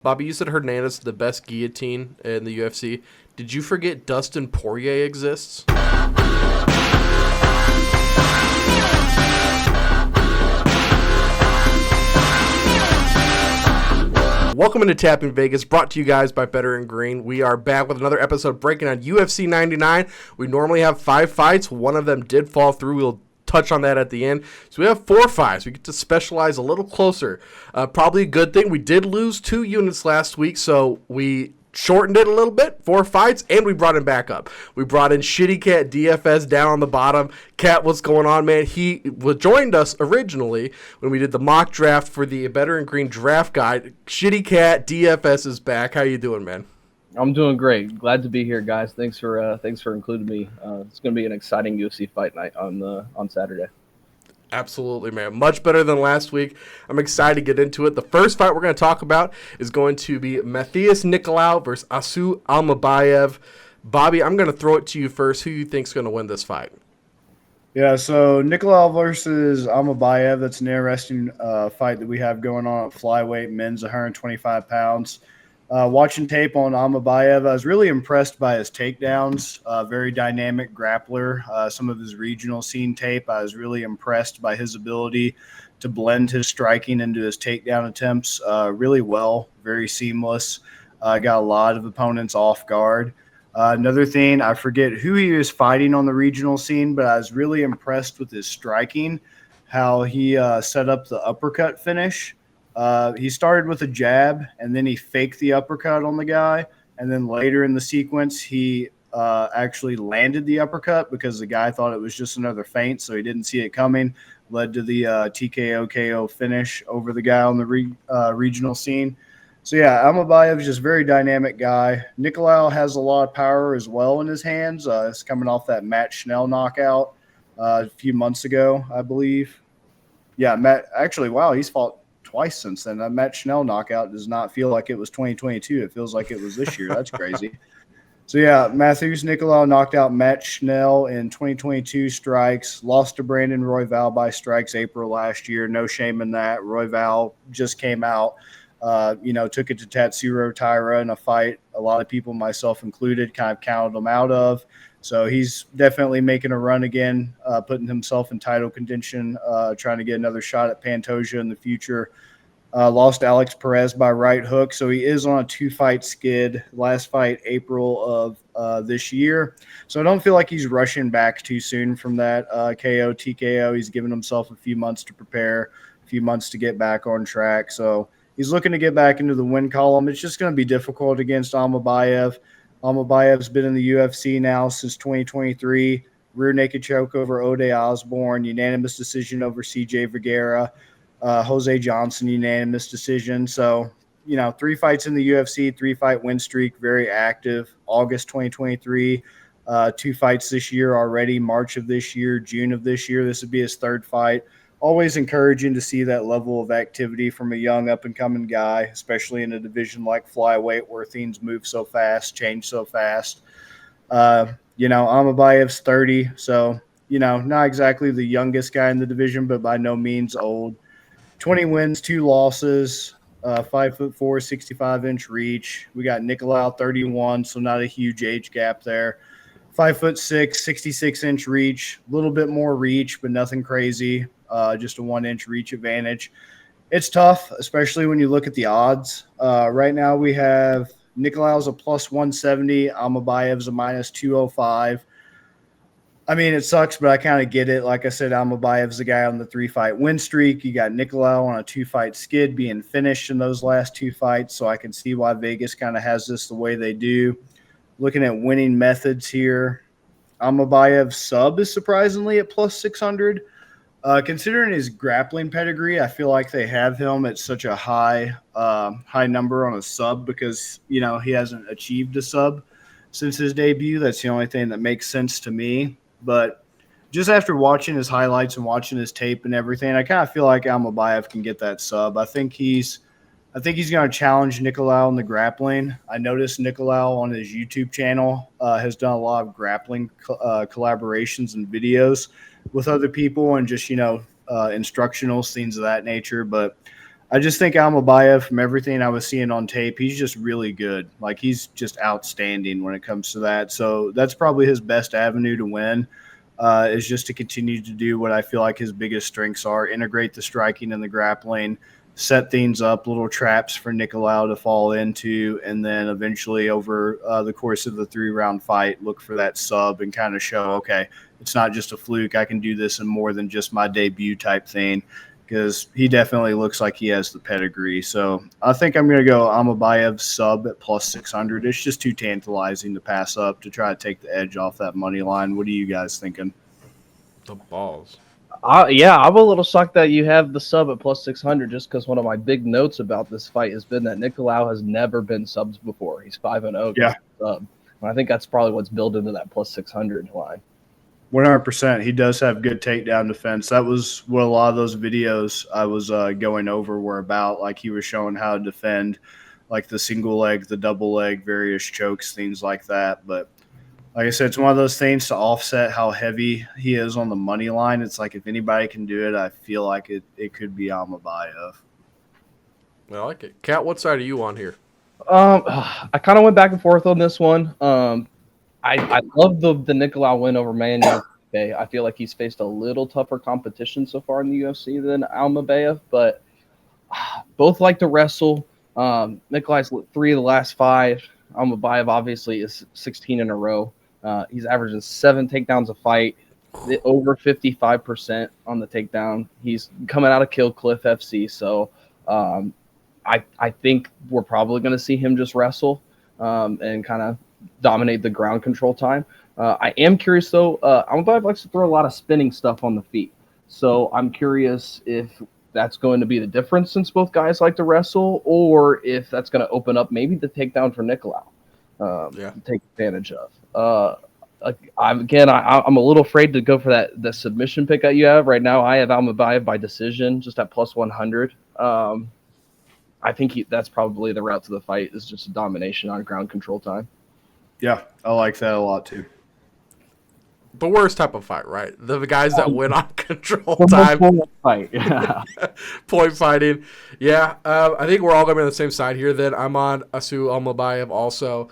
Bobby, you said Hernandez is the best guillotine in the UFC. Did you forget Dustin Poirier exists? Welcome into Tapping Vegas, brought to you guys by Better and Green. We are back with another episode breaking on UFC 99. We normally have 5 fights. One of them did fall through. We'll touch on that at the end. So we have 4 fights. We get to specialize a little closer. Probably a good thing. We did lose 2 units last week, so we shortened it a little bit, 4 fights, and we brought him back up. We brought in ttycatDFS down on the bottom. Cat, what's going on, man? He joined us originally when we did the mock draft for the Better and Green draft guide. ttycatDFS is back. How you doing, man? I'm doing great. Glad to be here, guys. Thanks for including me. It's going to be an exciting UFC Fight Night on Saturday. Absolutely, man. Much better than last week. I'm excited to get into it. The first fight we're going to talk about is going to be Matheus Nicolau versus Asu Almabayev. Bobby, I'm going to throw it to you first. Who you think's going to win this fight? Yeah, so Nicolau versus Almabayev, that's an interesting fight that we have going on at flyweight, men's 125 pounds. Watching tape on Almabayev, I was really impressed by his takedowns. Very dynamic grappler. Some of his regional scene tape, I was really impressed by his ability to blend his striking into his takedown attempts really well. Very seamless. Got a lot of opponents off guard. Another thing, I forget who he was fighting on the regional scene, but I was really impressed with his striking, how he set up the uppercut finish. He started with a jab, and then he faked the uppercut on the guy. And then later in the sequence, he actually landed the uppercut because the guy thought it was just another feint, so he didn't see it coming. Led to the TKO KO finish over the guy on the regional scene. So, yeah, Almabayev is just a very dynamic guy. Nicolau has a lot of power as well in his hands. It's coming off that Matt Schnell knockout a few months ago, I believe. Yeah, Matt – actually, wow, he's fought twice since then. That Matt Schnell knockout does not feel like it was 2022. It feels like it was this year. That's crazy. So, yeah, Matheus Nicolau knocked out Matt Schnell in 2022 strikes, lost to Brandon Royval by strikes April last year. No shame in that. Royval just came out, took it to Tatsuro Taira in a fight a lot of people, myself included, kind of counted him out of. So he's definitely making a run again, putting himself in title contention, trying to get another shot at Pantoja in the future. Lost Alex Perez by right hook, so he is on a 2-fight skid. Last fight, April of this year. So I don't feel like he's rushing back too soon from that KO, TKO. He's given himself a few months to prepare, a few months to get back on track. So he's looking to get back into the win column. It's just going to be difficult against Almabayev. Almabayev's been in the UFC now since 2023. Rear naked choke over Ode Osborne, unanimous decision over CJ Vergara, Jose Johnson, unanimous decision. So, 3 fights in the UFC, 3-fight win streak, very active. August 2023, 2 fights this year already, March of this year, June of this year. This would be his 3rd fight. Always encouraging to see that level of activity from a young up-and-coming guy, especially in a division like flyweight where things move so fast, change so fast. Almabayev's 30, so, not exactly the youngest guy in the division, but by no means old. 20 wins, 2 losses, 5'4", 65-inch reach. We got Nicolau, 31, so not a huge age gap there. 5'6", 66-inch reach, a little bit more reach, but nothing crazy. Just a 1-inch reach advantage. It's tough, especially when you look at the odds. Right now we have Nicolau's a plus 170, Almabayev's a minus 205. I mean, it sucks, but I kind of get it. Like I said, Almabayev's the guy on the 3-fight win streak. You got Nicolau on a 2-fight skid being finished in those last 2 fights, so I can see why Vegas kind of has this the way they do. Looking at winning methods here, Almabayev's sub is surprisingly at plus 600. Considering his grappling pedigree, I feel like they have him at such a high number on a sub because, he hasn't achieved a sub since his debut. That's the only thing that makes sense to me. But just after watching his highlights and watching his tape and everything, I kind of feel like Almabayev can get that sub. I think he's going to challenge Nicolau in the grappling. I noticed Nicolau on his YouTube channel has done a lot of grappling collaborations and videos with other people and just, instructional things of that nature. But I just think Almabayev, from everything I was seeing on tape, he's just really good. Like, he's just outstanding when it comes to that. So that's probably his best avenue to win, is just to continue to do what I feel like his biggest strengths are: integrate the striking and the grappling, set things up, little traps for Nicolau to fall into, and then eventually over the course of the 3-round fight, look for that sub and kind of show, okay, it's not just a fluke. I can do this in more than just my debut type thing, because he definitely looks like he has the pedigree. So I think I'm going to go Almabayev sub at plus 600. It's just too tantalizing to pass up to try to take the edge off that money line. What are you guys thinking? The balls. Yeah, I'm a little shocked that you have the sub at plus 600, just because one of my big notes about this fight has been that Nicolau has never been subs before. He's 5-0. Yeah. Sub. And I think that's probably what's built into that plus 600 line. 100%. He does have good takedown defense. That was what a lot of those videos I was going over were about. Like, he was showing how to defend, like, the single leg, the double leg, various chokes, things like that. But like I said, it's one of those things to offset how heavy he is on the money line. It's like, if anybody can do it, I feel like it could be Almabayev. I like it. Kat, what side are you on here? I kind of went back and forth on this one. I love the Nicolau win over Manuel. I feel like he's faced a little tougher competition so far in the UFC than Almabayev, but both like to wrestle. Nicolau's 3 of the last 5. Almabayev obviously is 16 in a row. He's averaging 7 takedowns a fight, over 55% on the takedown. He's coming out of Kill Cliff FC, so I think we're probably going to see him just wrestle and kind of dominate the ground control time. I am curious, though. Almabayev likes to throw a lot of spinning stuff on the feet, so I'm curious if that's going to be the difference since both guys like to wrestle, or if that's going to open up maybe the takedown for Nicolau to take advantage of. I'm a little afraid to go for the submission pick that you have right now. I have Almabayev by decision, just at plus 100. I think that's probably the route to the fight, is just a domination on ground control time. Yeah, I like that a lot too. The worst type of fight, right? The guys that win on control time. Fight. Yeah. Point fighting. Yeah, I think we're all going to be on the same side here then. I'm on Asu Almabayev also.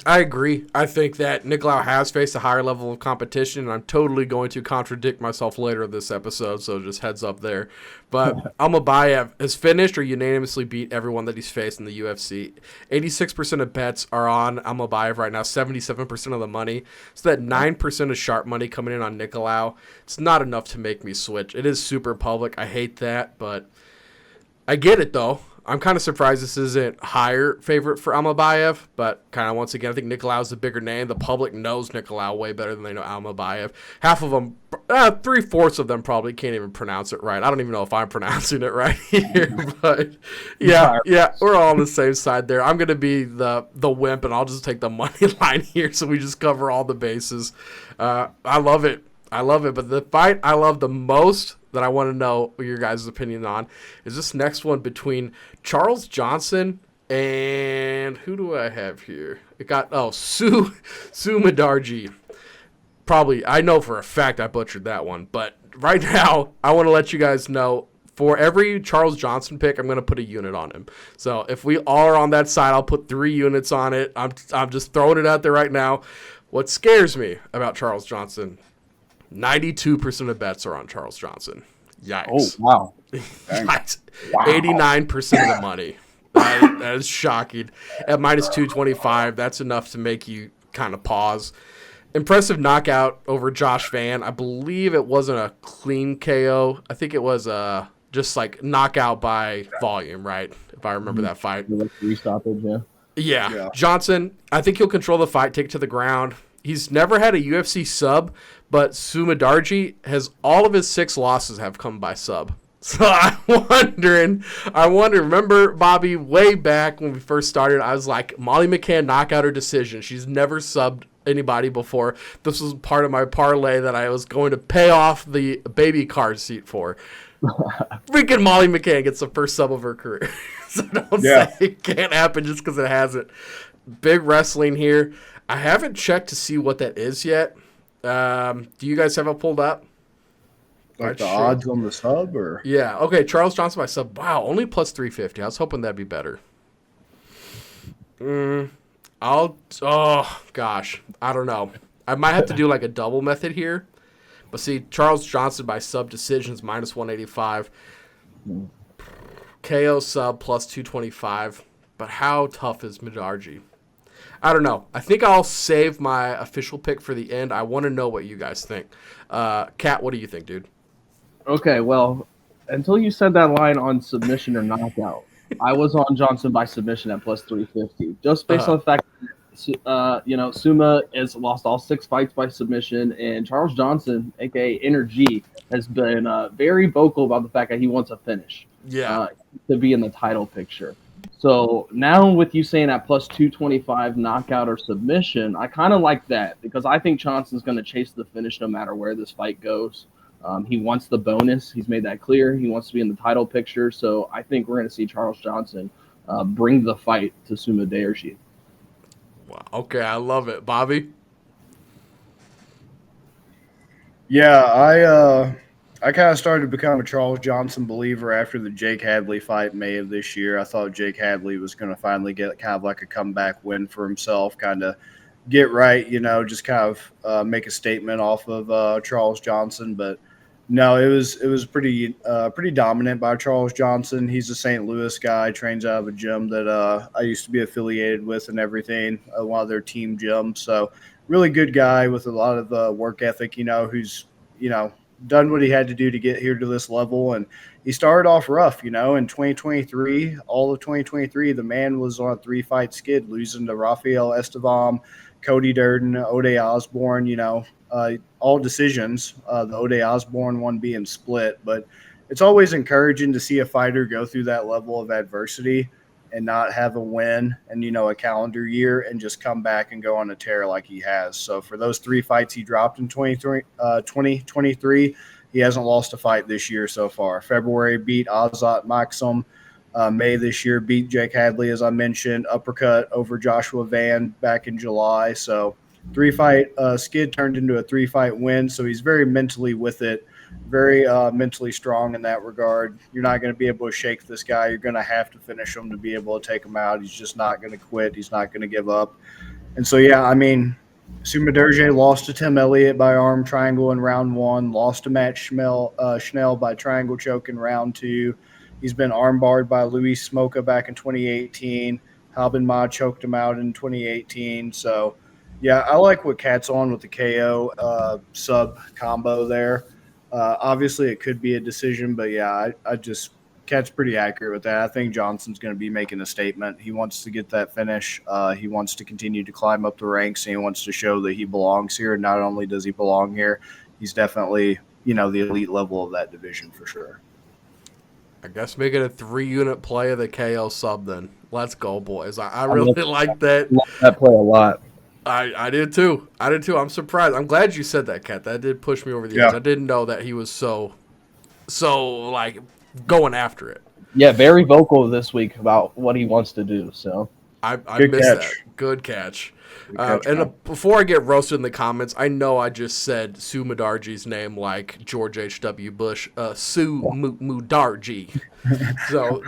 I agree. I think that Nicolau has faced a higher level of competition, and I'm totally going to contradict myself later in this episode, so just heads up there. But Almabayev has finished or unanimously beat everyone that he's faced in the UFC. 86% of bets are on Almabayev right now, 77% of the money. So that 9% of sharp money coming in on Nicolau, it's not enough to make me switch. It is super public. I hate that, but I get it, though. I'm kind of surprised this isn't higher favorite for Almabayev, but kind of once again, I think Nicolau's the bigger name. The public knows Nicolau way better than they know Almabayev. Half of them, 3/4 of them probably can't even pronounce it right. I don't even know if I'm pronouncing it right here, but yeah, we're all on the same side there. I'm going to be the wimp, and I'll just take the money line here so we just cover all the bases. I love it. But the fight I love the most that I want to know your guys' opinion on is this next one between Charles Johnson and who do I have here? Sue Madarji. Probably, I know for a fact I butchered that one, but right now I want to let you guys know, for every Charles Johnson pick, I'm going to put a unit on him. So if we all are on that side, I'll put 3 units on it. I'm just throwing it out there right now. What scares me about Charles Johnson, 92% of bets are on Charles Johnson. Yikes. Oh, wow. Yikes. Wow. 89% of the money. That is shocking. At minus 225, that's enough to make you kind of pause. Impressive knockout over Josh Van. I believe it wasn't a clean KO. I think it was just like knockout by volume, right? If I remember that fight. Stoppage, yeah. Johnson, I think he'll control the fight, take it to the ground. He's never had a UFC sub, but Sumadarji has all of his 6 losses have come by sub. So I'm wondering, remember, Bobby, way back when we first started, I was like, Molly McCann knockout or decision. She's never subbed anybody before. This was part of my parlay that I was going to pay off the baby car seat for. Freaking Molly McCann gets the first sub of her career. So don't say it can't happen just because it hasn't. Big wrestling here. I haven't checked to see what that is yet. Do you guys have it pulled up? Like the odds on the sub, or yeah, okay. Charles Johnson by sub. Wow, only plus 350. I was hoping that'd be better. Oh gosh, I don't know. I might have to do like a double method here. But see, Charles Johnson by sub decisions minus 185. KO sub plus 225. But how tough is Midarji? I don't know. I think I'll save my official pick for the end. I want to know what you guys think. Kat, what do you think, dude? Okay, well, until you said that line on submission or knockout, I was on Johnson by submission at plus 350, just based on the fact that, Suma has lost all 6 fights by submission, and Charles Johnson, aka Energy, has been very vocal about the fact that he wants a finish. Yeah. To be in the title picture. So now with you saying at plus 225 knockout or submission, I kind of like that because I think Johnson's going to chase the finish no matter where this fight goes. He wants the bonus. He's made that clear. He wants to be in the title picture. So I think we're going to see Charles Johnson bring the fight to Suma Deirji. Wow. Okay, I love it. Bobby? Yeah, I kind of started to become a Charles Johnson believer after the Jake Hadley fight May of this year. I thought Jake Hadley was going to finally get kind of like a comeback win for himself, kind of get right, just kind of make a statement off of Charles Johnson. But no, it was pretty dominant by Charles Johnson. He's a St. Louis guy, trains out of a gym that I used to be affiliated with and everything, one of their team gyms. So really good guy with a lot of work ethic, who's, done what he had to do to get here to this level. And he started off rough, in 2023, all of 2023, the man was on a 3-fight skid, losing to Rafael Estevam, Cody Durden, Ode Osborne, all decisions, the Ode Osborne one being split. But it's always encouraging to see a fighter go through that level of adversity and not have a win and, a calendar year and just come back and go on a tear like he has. So for those 3 fights he dropped in 2023, he hasn't lost a fight this year so far. February beat Azat Maxim. May this year beat Jake Hadley, as I mentioned, uppercut over Joshua Van back in July. So 3-fight skid turned into a 3-fight win. So he's very mentally with it. Very mentally strong in that regard. You're not going to be able to shake this guy. You're going to have to finish him to be able to take him out. He's just not going to quit. He's not going to give up. And so, Suma Deirji lost to Tim Elliott by arm triangle in round 1, lost to Matt Schnell by triangle choke in round 2. He's been arm barred by Luis Smoka back in 2018. Halban Ma choked him out in 2018. So, yeah, I like what Kat's on with the KO sub combo there. Obviously, it could be a decision, but yeah, Kat's pretty accurate with that. I think Johnson's going to be making a statement. He wants to get that finish. He wants to continue to climb up the ranks, and he wants to show that he belongs here. Not only does he belong here, he's definitely, the elite level of that division for sure. I guess make it a 3-unit play of the KO sub then. Let's go, boys. I really like that. I like that play a lot. I did too. I'm surprised. I'm glad you said that, Kat. That did push me over the edge. I didn't know that he was so like going after it. Yeah, very vocal this week about what he wants to do. So I missed that. Good catch. Before I get roasted in the comments, I know I just said Sue Mudarji's name like George H.W. Bush. Sue Mudarji. So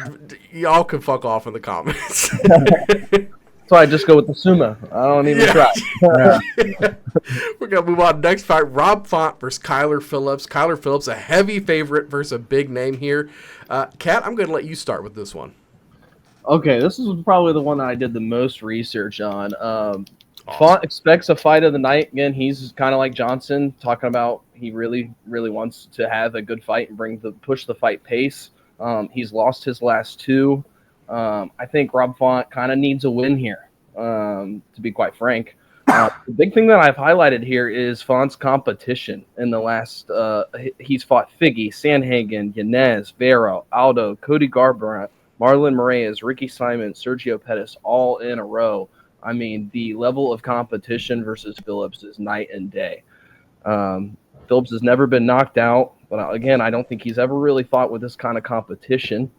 y'all can fuck off in the comments. So I just go with the Suma. I don't even try. We're going to move on. Next fight, Rob Font versus Kyler Phillips. Kyler Phillips, a heavy favorite versus a big name here. Kat, I'm going to let you start with this one. Okay, this is probably the one that I did the most research on. Awesome. Font expects a fight of the night. Again, he's kind of like Johnson, talking about he really, really wants to have a good fight and push the fight pace. He's lost his last 2. I think Rob Font kind of needs a win here, to be quite frank. The big thing that I've highlighted here is Font's competition in the last he's fought Figgy, Sandhagen, Yanez, Vero, Aldo, Cody Garbrandt, Marlon Moraes, Ricky Simon, Sergio Pettis, all in a row. I mean, the level of competition versus Phillips is night and day. Phillips has never been knocked out, but again, I don't think he's ever really fought with this kind of competition.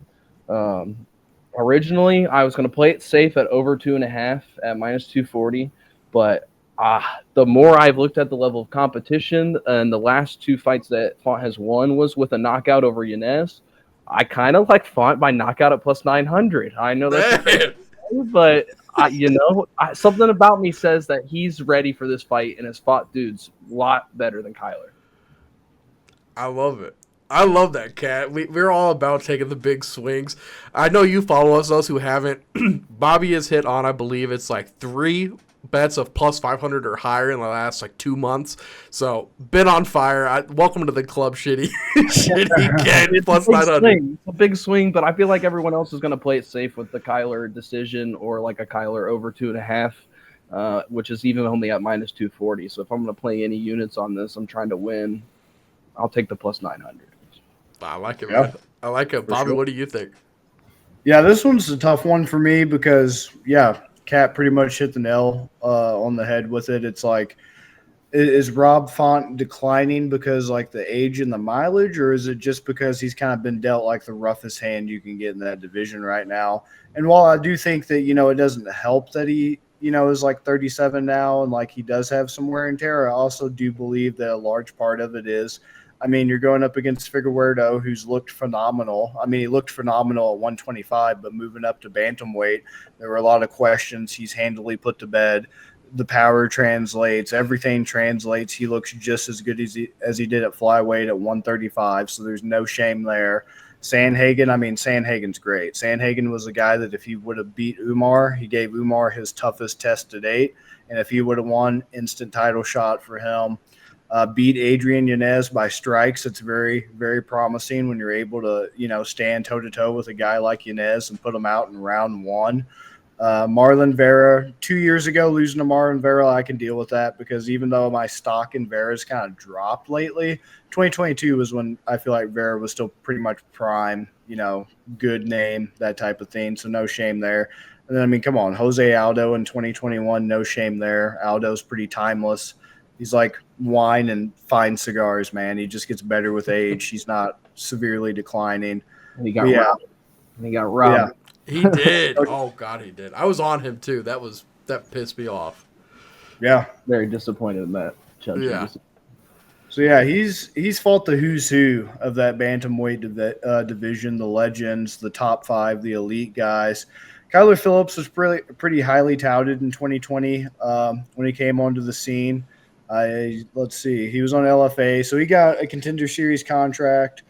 Originally, I was going to play it safe at over 2.5 at minus 240, but The more I've looked at the level of competition, and the last 2 fights that Font has won was with a knockout over Yanez. I kind of like Font by knockout at plus 900. I know that's crazy, but something about me says that he's ready for this fight, and has fought dudes a lot better than Kyler. I love it. I love that, Cat. We're all about taking the big swings. I know you follow us, those who haven't. Bobby has hit on, I believe it's like 3 bets of plus 500 or higher in the last like 2 months. So, been on fire. Welcome to the club, Shitty. Shitty Cat, plus 900. It's a big swing, but I feel like everyone else is going to play it safe with the Kyler decision or like a Kyler over 2.5, which is even only at minus 240. So if I'm going to play any units on this, I'm trying to win. I'll take the plus 900. I like it, man. I like it. Bobby, what do you think? Yeah, this one's a tough one for me because, Cat pretty much hit the nail on the head with it. It's like, is Rob Font declining because, like, the age and the mileage, or is it just because he's kind of been dealt, like, the roughest hand you can get in that division right now? And while I do think that, it doesn't help that he, is like 37 now and, like, he does have some wear and tear, I also do believe that a large part of it is, you're going up against Figueiredo, who's looked phenomenal. He looked phenomenal at 125, but moving up to bantamweight, there were a lot of questions. He's handily put to bed. The power translates. Everything translates. He looks just as good as he did at flyweight at 135, so there's no shame there. Sandhagen's great. Sandhagen was a guy that if he would have beat Umar, he gave Umar his toughest test to date, and if he would have won, instant title shot for him. Beat Adrian Yanez by strikes. It's very, very promising when you're able to, stand toe-to-toe with a guy like Yanez and put him out in round 1. Marlon Vera, 2 years ago, losing to Marlon Vera, I can deal with that because even though my stock in Vera's kind of dropped lately, 2022 was when I feel like Vera was still pretty much prime, good name, that type of thing. So no shame there. And then, come on, Jose Aldo in 2021, no shame there. Aldo's pretty timeless. He's like wine and fine cigars, man. He just gets better with age. He's not severely declining. And he got robbed. And he got robbed. Yeah. He did. Oh, God, he did. I was on him, too. That pissed me off. Yeah. Very disappointed in that. Yeah. So, he's fought the who's who of that bantamweight division, the legends, the top 5, the elite guys. Kyler Phillips was pretty highly touted in 2020 when he came onto the scene. Let's see. He was on LFA, so he got a Contender Series contract.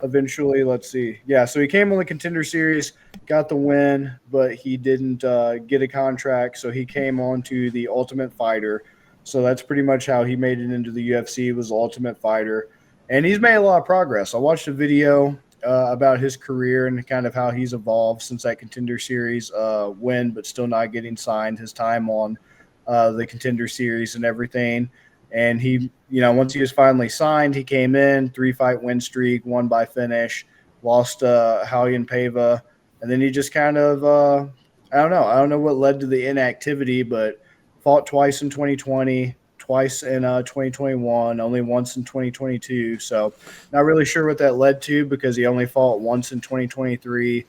Eventually, let's see. Yeah, so he came on the Contender Series, got the win, but he didn't get a contract, so he came on to the Ultimate Fighter. So that's pretty much how he made it into the UFC, was Ultimate Fighter. And he's made a lot of progress. I watched a video about his career and kind of how he's evolved since that Contender Series win, but still not getting signed, his time on the Contender Series and everything. And he, once he was finally signed, he came in, 3-fight win streak, won by finish, lost Halian Pava. And then he just kind of, I don't know what led to the inactivity, but fought twice in 2020, twice in 2021, only once in 2022. So not really sure what that led to because he only fought once in 2023.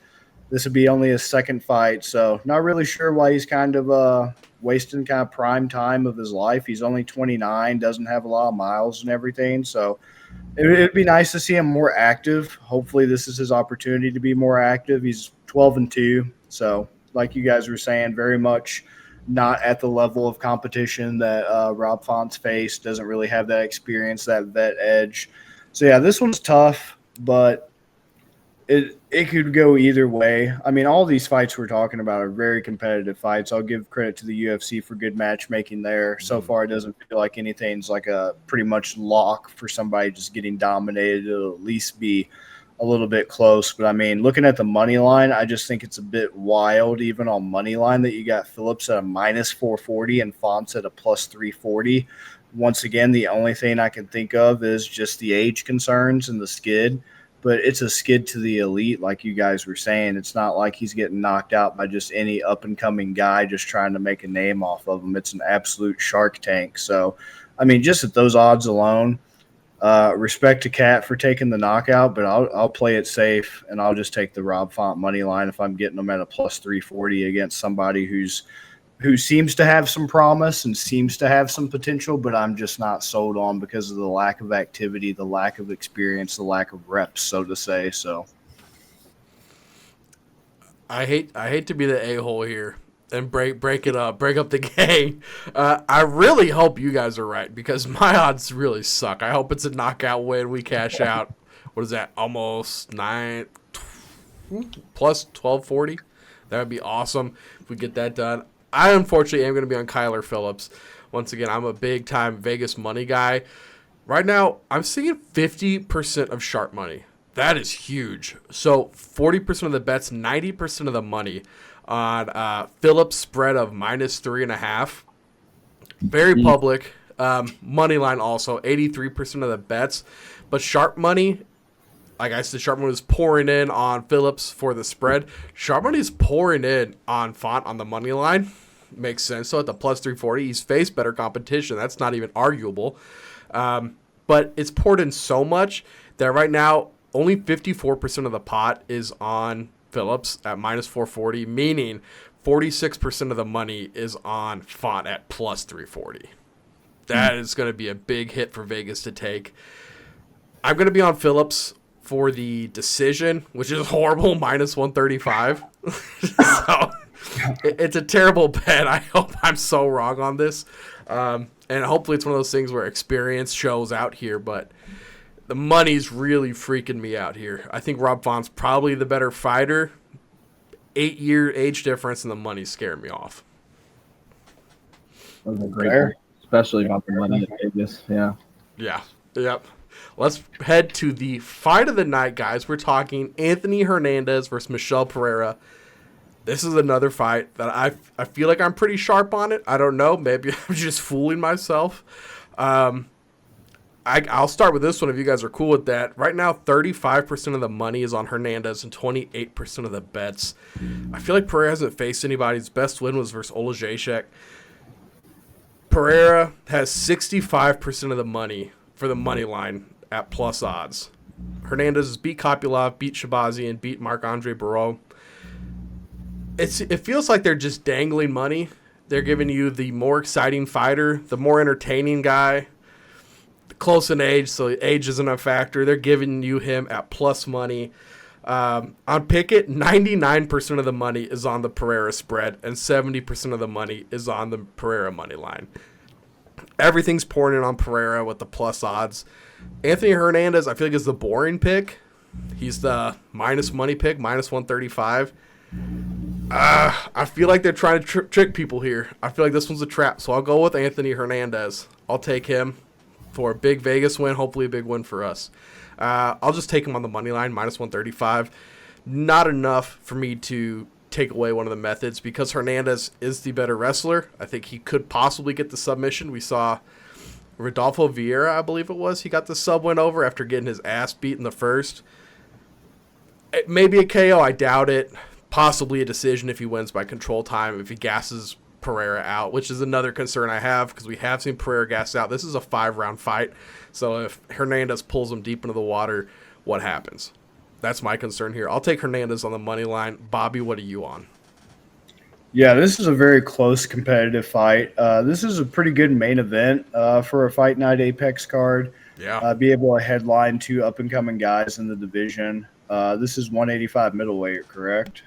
This would be only his second fight. So not really sure why he's kind of wasting kind of prime time of his life. He's only 29, doesn't have a lot of miles and everything. So it'd be nice to see him more active. Hopefully this is his opportunity to be more active. He's 12-2. So like you guys were saying, very much not at the level of competition that Rob Font's faced, doesn't really have that experience, that vet edge. So yeah, this one's tough, but it could go either way. All these fights we're talking about are very competitive fights. I'll give credit to the UFC for good matchmaking there. So far, it doesn't feel like anything's like a pretty much lock for somebody just getting dominated. It'll at least be a little bit close. But, looking at the money line, I just think it's a bit wild, even on money line, that you got Phillips at a minus 440 and Fonts at a plus 340. Once again, the only thing I can think of is just the age concerns and the skid. But it's a skid to the elite, like you guys were saying. It's not like he's getting knocked out by just any up-and-coming guy just trying to make a name off of him. It's an absolute shark tank. So, just at those odds alone, respect to Cat for taking the knockout, but I'll play it safe, and I'll just take the Rob Font money line if I'm getting them at a plus 340 against somebody who's who seems to have some promise and seems to have some potential, but I'm just not sold on because of the lack of activity, the lack of experience, the lack of reps, so to say. So I hate to be the a-hole here and break up the gang. I really hope you guys are right because my odds really suck. I hope it's a knockout win. We cash out. What is that? Almost 9 plus 1240. That would be awesome if we get that done. I unfortunately am going to be on Kyler Phillips. Once again, I'm a big time Vegas money guy. Right now, I'm seeing 50% of sharp money. That is huge. So 40% of the bets, 90% of the money on Phillips spread of -3.5. Very public. Money line also, 83% of the bets. But sharp money, like I said, sharp money is pouring in on Phillips for the spread. Sharp money is pouring in on Font on the money line. Makes sense. So at the +340, he's faced better competition. That's not even arguable. But it's poured in so much that right now only 54% of the pot is on Phillips at -440, meaning 46% of the money is on Font at +340. That is going to be a big hit for Vegas to take. I'm going to be on Phillips for the decision, which is horrible, -135. So it's a terrible bet. I hope I'm so wrong on this. And hopefully it's one of those things where experience shows out here, but the money's really freaking me out here. I think Rob Font's probably the better fighter. 8-year age difference and the money's scaring me off. That was a great point, especially about the money at Vegas. Yeah. Yeah. Yep. Let's head to the fight of the night, guys. We're talking Anthony Hernandez versus Michel Pereira. This is another fight that I feel like I'm pretty sharp on it. I don't know. Maybe I'm just fooling myself. I'll start with this one if you guys are cool with that. Right now, 35% of the money is on Hernandez and 28% of the bets. I feel like Pereira hasn't faced anybody. His best win was versus Olajszek. Pereira has 65% of the money for the money line at plus odds. Hernandez has beat Kopylov, beat Shabazian, beat Marc-Andre Barreau. It feels like they're just dangling money. They're giving you the more exciting fighter, the more entertaining guy, close in age, so age isn't a factor. They're giving you him at plus money. On Pickett, 99% of the money is on the Pereira spread, and 70% of the money is on the Pereira money line. Everything's pouring in on Pereira with the plus odds. Anthony Hernandez, I feel like, is the boring pick. He's the minus money pick, -135. I feel like they're trying to trick people here. I feel like this one's a trap, so I'll go with Anthony Hernandez. I'll take him for a big Vegas win, hopefully a big win for us. I'll just take him on the money line, -135. Not enough for me to take away one of the methods because Hernandez is the better wrestler. I think he could possibly get the submission. We saw Rodolfo Vieira, I believe it was. He got the sub win over after getting his ass beat in the first. Maybe a KO, I doubt it. Possibly a decision if he wins by control time, if he gasses Pereira out, which is another concern I have because we have seen Pereira gas out. This is a 5-round fight, so if Hernandez pulls him deep into the water, what happens? That's my concern here. I'll take Hernandez on the money line. Bobby, what are you on? Yeah, this is a very close competitive fight. This is a pretty good main event for a Fight Night Apex card. Yeah. Be able to headline 2 up-and-coming guys in the division. This is 185 middleweight, correct?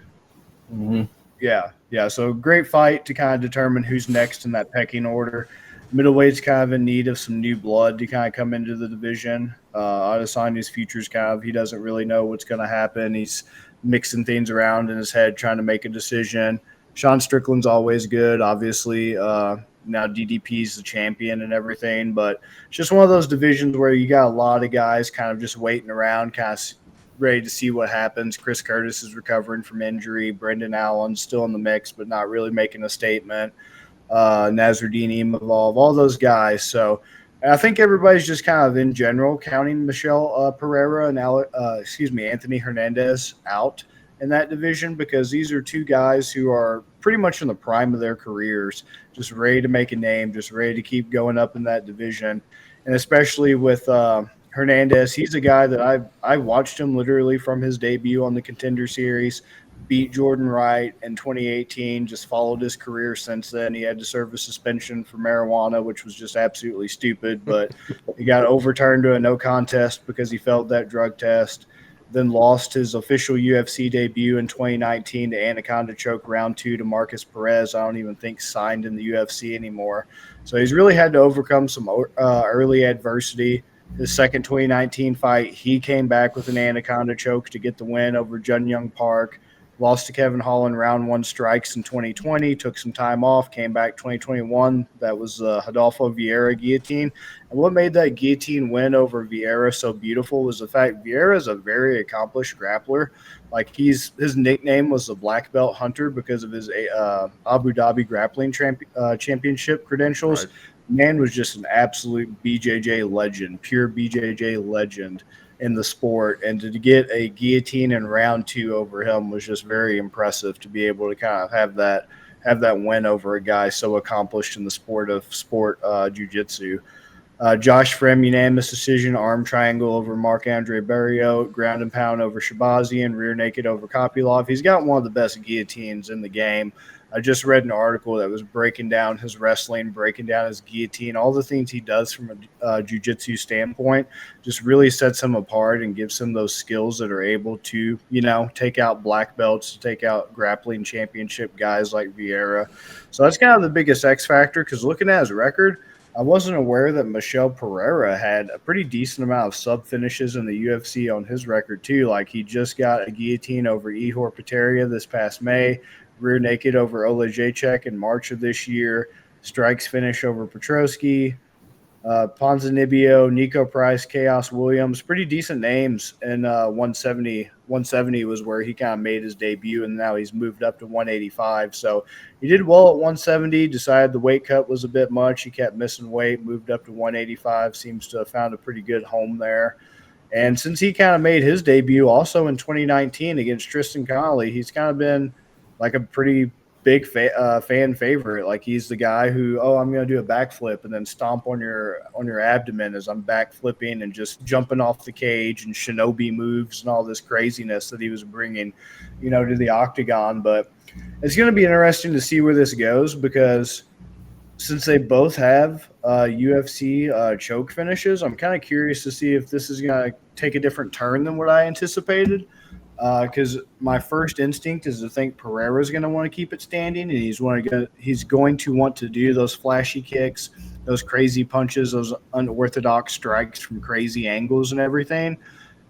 Mm-hmm. Yeah. So great fight to kind of determine who's next in that pecking order. Middleweight's kind of in need of some new blood to kind of come into the division. Adesanya's future's he doesn't really know what's going to happen. He's mixing things around in his head, trying to make a decision. Sean Strickland's always good, obviously. Now DDP's the champion and everything, but it's just one of those divisions where you got a lot of guys kind of just waiting around, kind of ready to see what happens. Chris Curtis is recovering from injury. Brendan Allen's still in the mix, but not really making a statement. Nasruddin Imavov, all those guys. So I think everybody's just kind of in general counting Michel Pereira and Anthony Hernandez out in that division because these are 2 guys who are pretty much in the prime of their careers, just ready to make a name, just ready to keep going up in that division. And especially with Hernandez, he's a guy that I watched him literally from his debut on the Contender Series, beat Jordan Wright in 2018, just followed his career since then. He had to serve a suspension for marijuana, which was just absolutely stupid, but he got overturned to a no contest because he failed that drug test. Then lost his official UFC debut in 2019 to Anaconda Choke Round 2 to Marcus Perez. I don't even think signed in the UFC anymore. So he's really had to overcome some early adversity. His second 2019 fight, he came back with an Anaconda Choke to get the win over Jun Young Park. Lost to Kevin Hall in round 1 strikes in 2020, took some time off, came back 2021. That was Rodolfo Vieira guillotine. And what made that guillotine win over Vieira so beautiful was the fact Vieira is a very accomplished grappler. Like his nickname was the Black Belt Hunter because of his Abu Dhabi grappling championship credentials. Right. Man was just an absolute BJJ legend, pure BJJ legend in the sport, and to get a guillotine in round 2 over him was just very impressive. To be able to kind of have that win over a guy so accomplished in the sport of jiu-jitsu. Josh Frem, unanimous decision, arm triangle over Marc-Andre Barriot, ground and pound over Shabazian, rear naked over Kopylov. He's got one of the best guillotines in the game. I just read an article that was breaking down his wrestling, breaking down his guillotine, all the things he does from a jiu-jitsu standpoint, just really sets him apart and gives him those skills that are able to, take out black belts, to take out grappling championship guys like Vieira. So that's kind of the biggest X factor, because looking at his record, I wasn't aware that Michel Pereira had a pretty decent amount of sub finishes in the UFC on his record too. Like he just got a guillotine over Ihor Peteria this past May, rear naked over Olejniczak in March of this year, strikes finish over Petrosky, Ponzinibbio, Nico Price, Chaos Williams, pretty decent names in 170. 170 was where he kind of made his debut, and now he's moved up to 185. So he did well at 170, decided the weight cut was a bit much. He kept missing weight, moved up to 185, seems to have found a pretty good home there. And since he kind of made his debut also in 2019 against Tristan Connolly, he's kind of been like a pretty big fan favorite. Like he's the guy who, I'm going to do a backflip and then stomp on your abdomen as I'm backflipping and just jumping off the cage and shinobi moves and all this craziness that he was bringing, to the octagon. But it's going to be interesting to see where this goes, because since they both have UFC choke finishes, I'm kind of curious to see if this is going to take a different turn than what I anticipated. Because my first instinct is to think Pereira is going to want to keep it standing, and he's going to want to do those flashy kicks, those crazy punches, those unorthodox strikes from crazy angles and everything.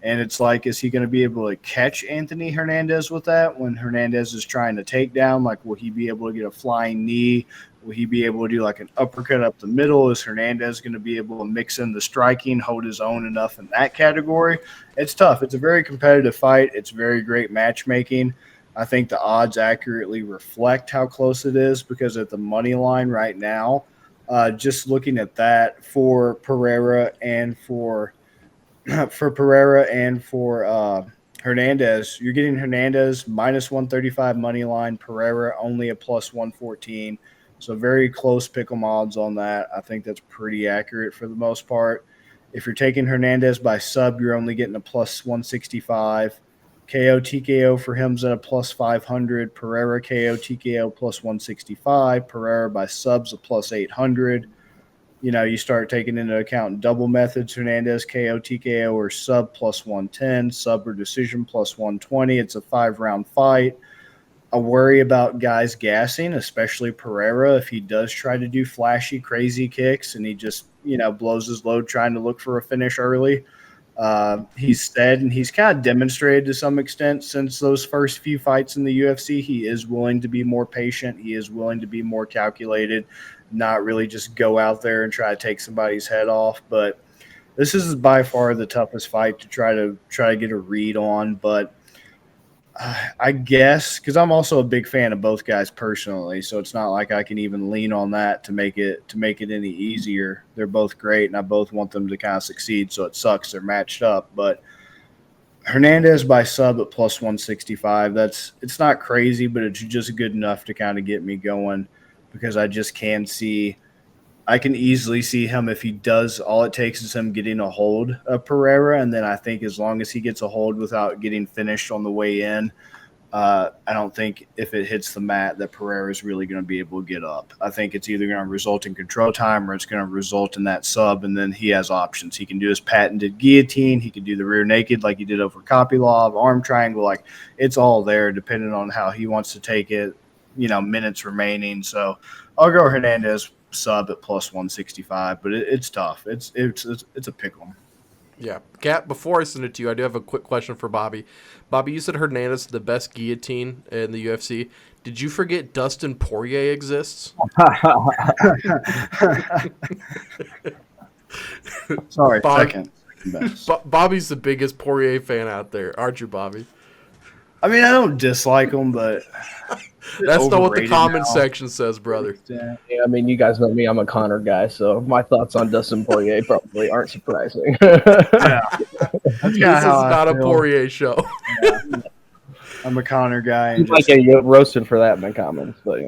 And it's like, is he going to be able to catch Anthony Hernandez with that when Hernandez is trying to take down? Like, will he be able to get a flying knee? Will he be able to do like an uppercut up the middle? Is Hernandez going to be able to mix in the striking, hold his own enough in that category? It's tough. It's a very competitive fight. It's very great matchmaking. I think the odds accurately reflect how close it is, because at the money line right now, just looking at that for Pereira and for Hernandez, you're getting Hernandez minus 135 money line, Pereira only a plus 114. So very close pick'em odds on that. I think that's pretty accurate for the most part. If you're taking Hernandez by sub, you're only getting a plus 165. KO TKO for him's at a plus 500. Pereira KO TKO plus 165. Pereira by subs a plus 800. You start taking into account double methods, Hernandez KO TKO or sub plus 110, sub or decision plus 120. It's a 5-round fight. I worry about guys gassing, especially Pereira, if he does try to do flashy, crazy kicks and he just, blows his load trying to look for a finish early. He's said, and he's kind of demonstrated to some extent since those first few fights in the UFC, he is willing to be more patient. He is willing to be more calculated, not really just go out there and try to take somebody's head off. But this is by far the toughest fight to try to get a read on. But I guess because I'm also a big fan of both guys personally, so it's not like I can even lean on that to make it any easier. They're both great, and I both want them to kind of succeed. So it sucks they're matched up. But Hernandez by sub at plus 165. It's not crazy, but it's just good enough to kind of get me going, because I just I can easily see him, if he does, all it takes is him getting a hold of Pereira, and then I think as long as he gets a hold without getting finished on the way in, I don't think if it hits the mat that Pereira is really going to be able to get up. I think it's either going to result in control time or it's going to result in that sub, and then he has options. He can do his patented guillotine. He can do the rear naked like he did over Kopylov, arm triangle. Like, it's all there depending on how he wants to take it, minutes remaining. So I'll go Hernandez sub at plus 165, but it's tough. It's a pickle. Yeah. Kat, before I send it to you, I do have a quick question for Bobby. Bobby, you said Hernandez is the best guillotine in the UFC. Did you forget Dustin Poirier exists? Sorry, second best. Bobby's the biggest Poirier fan out there, aren't you, Bobby? I mean, I don't dislike him, but that's not what the comment section says, brother. Yeah, I mean, you guys know me. I'm a Connor guy, so my thoughts on Dustin Poirier probably aren't surprising. Yeah. This is not a Poirier show. Yeah. I'm a Connor guy. And like you roasted for that in the comments, but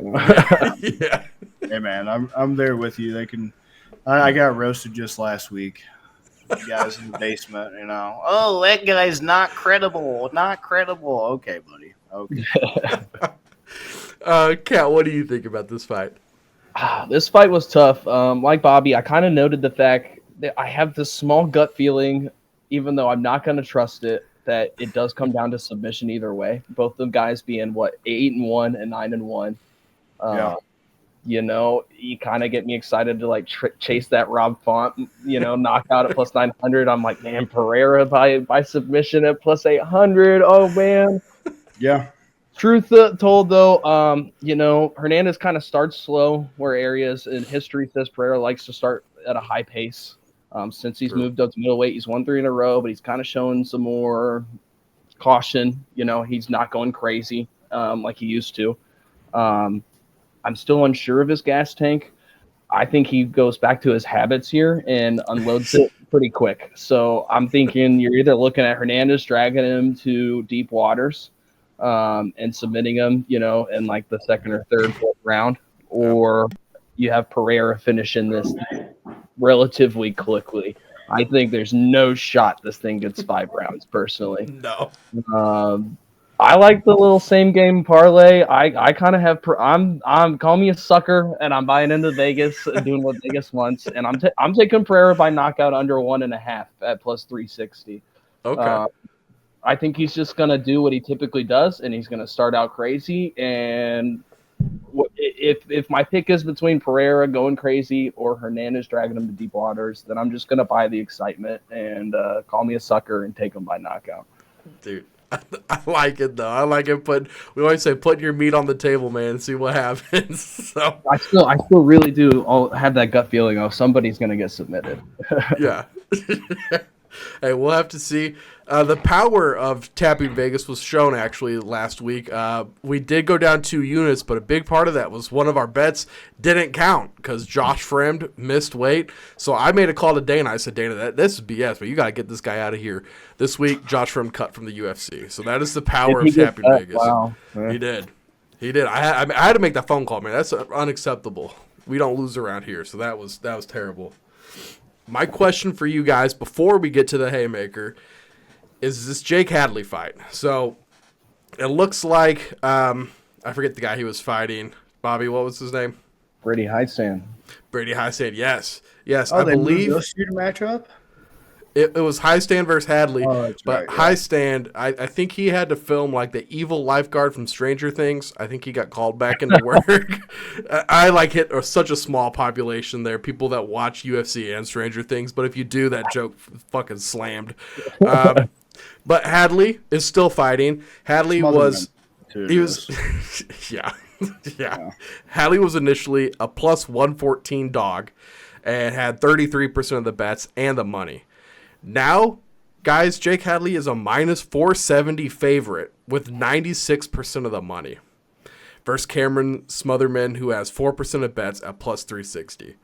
Yeah. Hey man, I'm there with you. They can. I got roasted just last week. You guys in the basement, Oh, that guy's not credible. Not credible. Okay, buddy. Okay. Kat, what do you think about this fight? This fight was tough. Like Bobby, I kind of noted the fact that I have this small gut feeling, even though I'm not going to trust it, that it does come down to submission either way. Both of the guys being 8-1 and 9-1. Yeah. You kind of get me excited to chase that Rob Font, knockout at plus 900. I'm like, man, Pereira by submission at plus 800. Oh man. Yeah. Truth told, though, Hernandez kind of starts slow where areas in history says Pereira likes to start at a high pace. Since he's moved up to middleweight, he's won 3 in a row, but he's kind of showing some more caution. He's not going crazy like he used to. I'm still unsure of his gas tank. I think he goes back to his habits here and unloads it pretty quick. So I'm thinking you're either looking at Hernandez dragging him to deep waters and submitting him, in the second or third, fourth round, or you have Pereira finishing this relatively quickly. I think there's no shot this thing gets 5 rounds, personally. No. I like the little same game parlay. I kind of have. I'm call me a sucker, and I'm buying into Vegas and doing what Vegas wants, and I'm taking Pereira by knockout under 1.5 at plus 360. Okay. I think he's just gonna do what he typically does, and he's gonna start out crazy. And if my pick is between Pereira going crazy or Hernandez dragging him to deep waters, then I'm just gonna buy the excitement and call me a sucker and take him by knockout. Dude. I like it though. I like it. We always say put your meat on the table, man, and see what happens. So I still really do have that gut feeling of somebody's gonna get submitted. Yeah. Hey, we'll have to see. The power of tapping Vegas was shown actually last week. We did go down 2 units, but a big part of that was one of our bets didn't count because Josh Fremd missed weight. So I made a call to Dana. I said, Dana, this is BS, but you got to get this guy out of here. This week, Josh Fremd cut from the UFC. So that is the power of tapping Vegas. Wow. He did. I had to make that phone call, man. That's unacceptable. We don't lose around here. So that was terrible. My question for you guys before we get to the haymaker is this Jake Hadley fight. So it looks like I forget the guy he was fighting. Bobby, what was his name? Brady Heisand. Brady Heisand, yes. I believe those shooter matchup. It was Highstand versus Hadley, but right, yeah. Highstand, I think he had to film like the evil lifeguard from Stranger Things. I think he got called back into work. I hit such a small population there, people that watch UFC and Stranger Things, but if you do, that joke fucking slammed. But Hadley is still fighting. Hadley was yeah. Hadley was initially a plus 114 dog and had 33% of the bets and the money. Now, guys, Jake Hadley is a minus 470 favorite with 96% of the money versus Cameron Smotherman, who has 4% of bets at plus 360.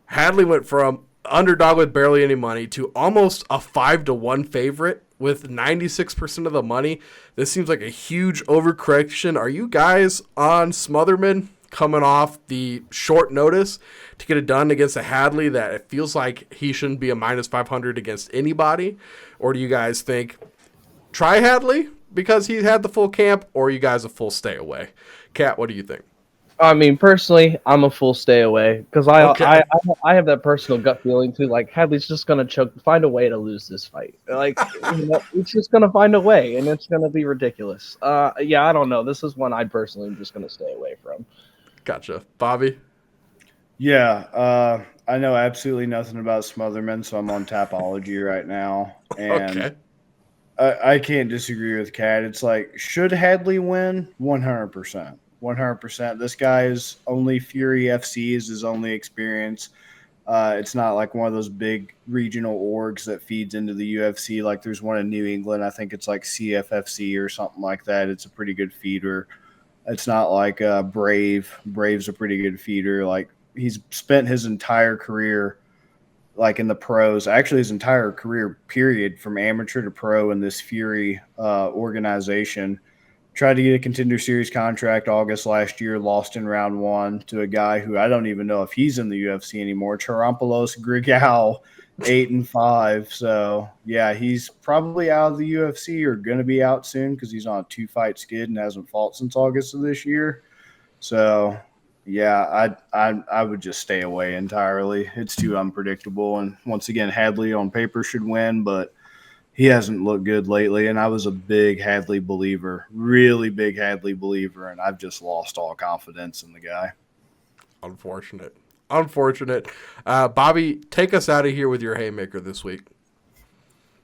Hadley went from underdog with barely any money to almost a 5-1 favorite with 96% of the money. This seems like a huge overcorrection. Are you guys on Smotherman coming off the short notice to get it done against a Hadley that it feels like he shouldn't be a minus 500 against anybody? Or do you guys think try Hadley, because he had the full camp, or are you guys a full stay away? Kat, what do you think? I mean, personally, I'm a full stay away because Okay. I have that personal gut feeling too. Like Hadley's just gonna find a way to lose this fight. Like it's just gonna find a way, and it's gonna be ridiculous. Yeah, I don't know. This is one I personally am just gonna stay away from. Gotcha. Bobby? Yeah, I know absolutely nothing about Smotherman, so I'm on Tapology right now, and Okay. I can't disagree with Kat. It's like, should Hadley win? 100%. 100%. This guy's only Fury FC is his only experience. It's not like one of those big regional orgs that feeds into the UFC. Like there's one in New England. I think it's like CFFC or something like that. It's a pretty good feeder. It's not like Brave. Brave's a pretty good feeder. Like he's spent his entire career like in the pros, actually his entire career period from amateur to pro in this Fury organization. Tried to get a Contender Series contract August last year, lost in round one to a guy who I don't even know if he's in the UFC anymore, Charampolos Grigao, 8-5. So yeah, he's probably out of the UFC or going to be out soon because he's on a 2-fight skid and hasn't fought since August of this year. So yeah, I would just stay away entirely. It's too unpredictable. And once again, Hadley on paper should win, but he hasn't looked good lately. And I was a big Hadley believer, really big Hadley believer, and I've just lost all confidence in the guy. Unfortunate. Bobby, take us out of here with your haymaker this week.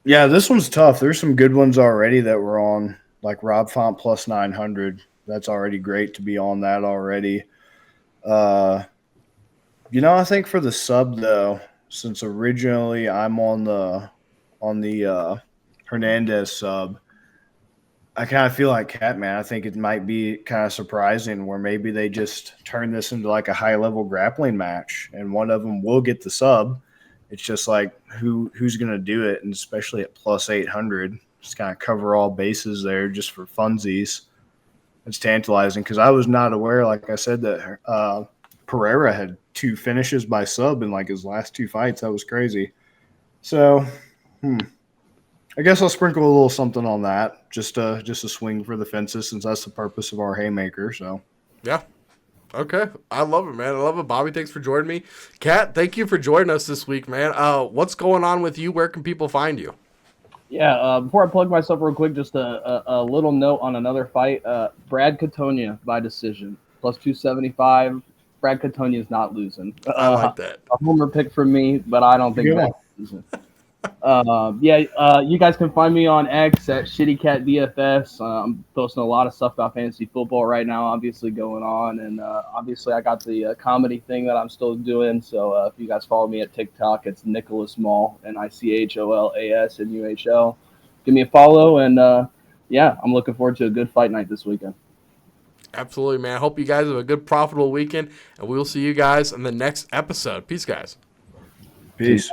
Yeah, this one's tough. There's some good ones already that were on, like Rob Font plus 900. That's already great to be on that already. I think for the sub though, since originally I'm on the Hernandez sub, I kind of feel like Catman. I think it might be kind of surprising where maybe they just turn this into like a high level grappling match, and one of them will get the sub. It's just like who's going to do it, and especially at plus 800, just kind of cover all bases there just for funsies. It's tantalizing because I was not aware, like I said, that Pereira had 2 finishes by sub in like his last 2 fights. That was crazy. So, I guess I'll sprinkle a little something on that, just a swing for the fences, since that's the purpose of our haymaker. So, Yeah. Okay. I love it, man. I love it. Bobby, thanks for joining me. Kat, thank you for joining us this week, man. What's going on with you? Where can people find you? Yeah, before I plug myself real quick, just a little note on another fight. Brad Catonia by decision, plus 275. Brad Catonia is not losing. I like that. A homer pick from me, but I don't think that's losing. You guys can find me on X at ttycatDFS. I'm posting a lot of stuff about fantasy football right now, obviously going on, and obviously I got the comedy thing that I'm still doing. So if you guys follow me at TikTok, it's Nicholas Mall, Nicholas Muhl. Give me a follow, and I'm looking forward to a good fight night this weekend. Absolutely, man. I hope you guys have a good, profitable weekend, and we will see you guys in the next episode. Peace, guys. peace.